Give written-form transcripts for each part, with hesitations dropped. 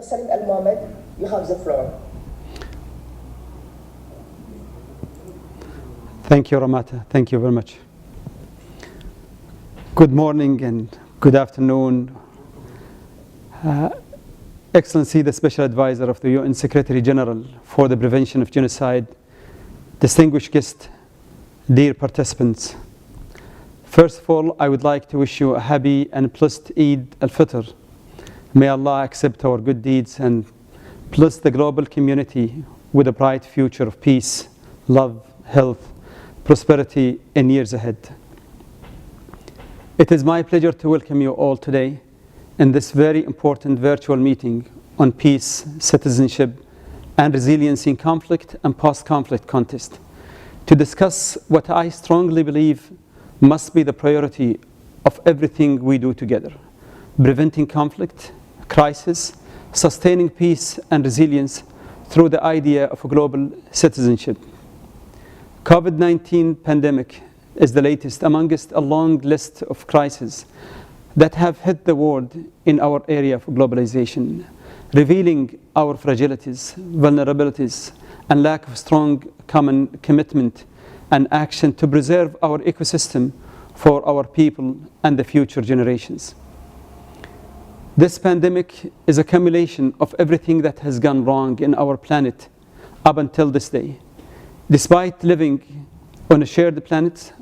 Salim Al-Mohamed, you have the floor. Thank you, Ramata. Thank you very much. Good morning and good afternoon. Excellency, the Special Advisor of the UN Secretary General for the Prevention of Genocide, distinguished guests, dear participants. First of all, I would like to wish you a happy and blessed Eid al-Fitr. May Allah accept our good deeds and bless the global community with a bright future of peace, love, health, prosperity in years ahead. It is my pleasure to welcome you all today in this very important virtual meeting on peace, citizenship, and resilience in conflict and post-conflict context, to discuss what I strongly believe must be the priority of everything we do together: preventing conflict, crisis, sustaining peace and resilience through the idea of a global citizenship. COVID-19 pandemic is the latest amongst a long list of crises that have hit the world in our area of globalization, revealing our fragilities, vulnerabilities, and lack of strong common commitment and action to preserve our ecosystem for our people and the future generations. This pandemic is a accumulation of everything that has gone wrong in our planet up until this day. Despite living on a shared planet,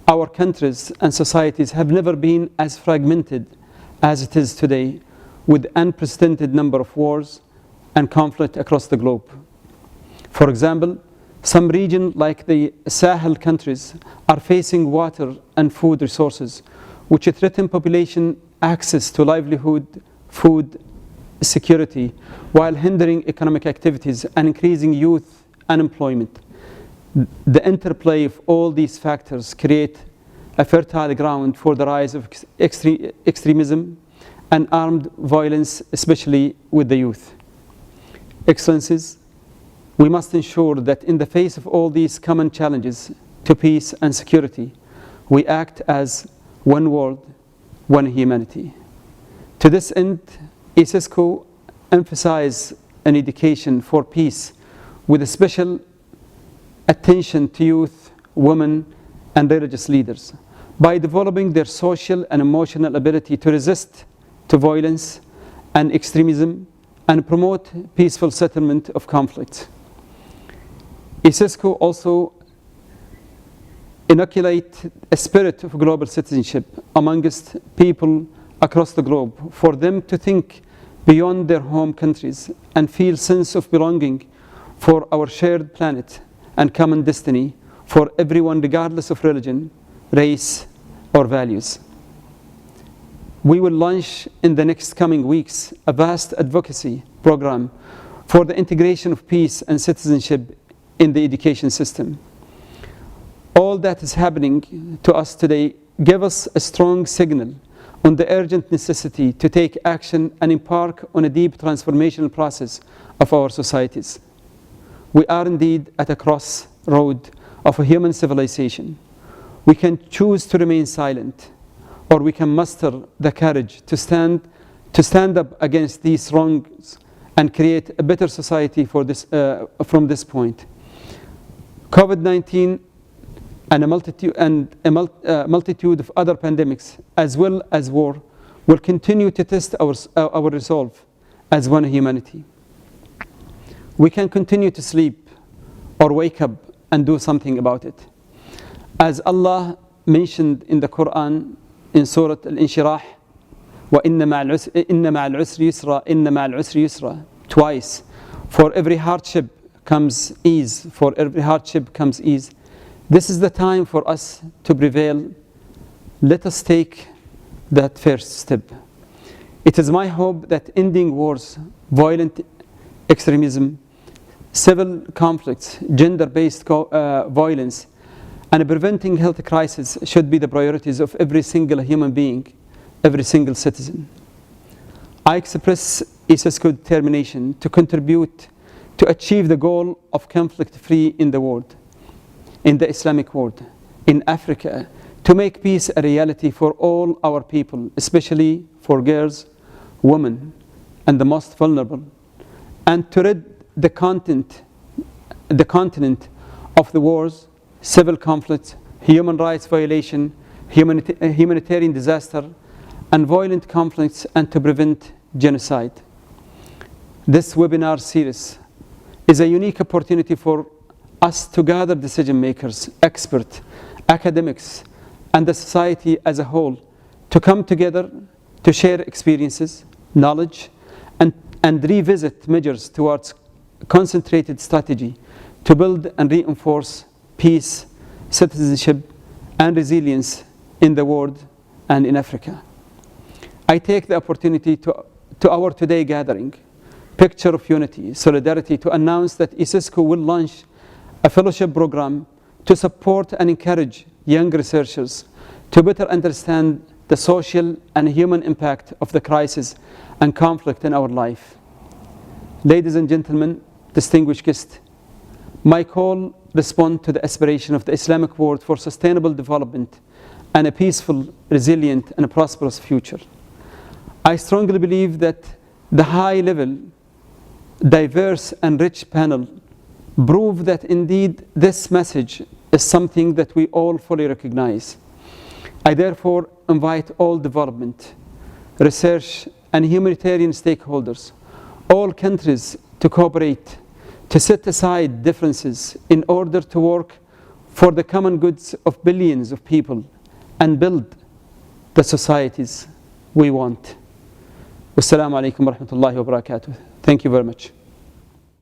our countries and societies have never been as fragmented as it is today, with unprecedented number of wars and conflict across the globe. For example, some regions like the Sahel countries are facing water and food resources, which threaten population access to livelihood, food security, while hindering economic activities and increasing youth unemployment. The interplay of all these factors create a fertile ground for the rise of extremism and armed violence, especially with the youth. Excellencies, we must ensure that in the face of all these common challenges to peace and security, we act as one world, one humanity. To this end, ISISCO emphasizes an education for peace with a special attention to youth, women, and religious leaders by developing their social and emotional ability to resist to violence and extremism and promote peaceful settlement of conflict. ISISCO also inoculate a spirit of global citizenship amongst people across the globe, for them to think beyond their home countries and feel sense of belonging for our shared planet and common destiny for everyone, regardless of religion, race, or values. We will launch in the next coming weeks a vast advocacy program for the integration of peace and citizenship in the education system. All that is happening to us today give us a strong signal on the urgent necessity to take action and embark on a deep transformational process of our societies. We are indeed at a crossroad of a human civilization. We can choose to remain silent, or we can muster the courage to stand up against these wrongs and create a better society for this, from this point. COVID-19 and a multitude of other pandemics, as well as war, will continue to test our resolve as one humanity. We can continue to sleep or wake up and do something about it. As Allah mentioned in the Quran in Surah Al-Inshirah, وَإِنَّ مَعَ الْعُسْرِ يُسْرًا إِنَّ مَعَ الْعُسْرِ يُسْرًا, twice. For every hardship comes ease, for every hardship comes ease. This is the time for us to prevail. Let us take that first step. It is my hope that ending wars, violent extremism, civil conflicts, gender-based violence, and preventing health crisis should be the priorities of every single human being, every single citizen. I express ISISCO determination to contribute to achieve the goal of conflict-free in the world, in the Islamic world, in Africa, to make peace a reality for all our people, especially for girls, women, and the most vulnerable, and to rid the continent of the wars, civil conflict, human rights violation, humanitarian disaster, and violent conflicts, and to prevent genocide. This webinar series is a unique opportunity for us to gather decision makers, experts, academics, and the society as a whole to come together to share experiences, knowledge, and revisit measures towards concentrated strategy to build and reinforce peace, citizenship, and resilience in the world and in Africa. I take the opportunity to our today gathering, Picture of Unity, Solidarity, to announce that ISISCO will launch a fellowship program to support and encourage young researchers to better understand the social and human impact of the crisis and conflict in our life. Ladies and gentlemen, distinguished guests, my call responds to the aspiration of the Islamic world for sustainable development and a peaceful, resilient, and prosperous future. I strongly believe that the high-level, diverse, and rich panel prove that indeed this message is something that we all fully recognize. I therefore invite all development, research, and humanitarian stakeholders, all countries, to cooperate, to set aside differences in order to work for the common goods of billions of people and build the societies we want. Wassalamu alaikum wa rahmatullahi wa barakatuh. Thank you very much.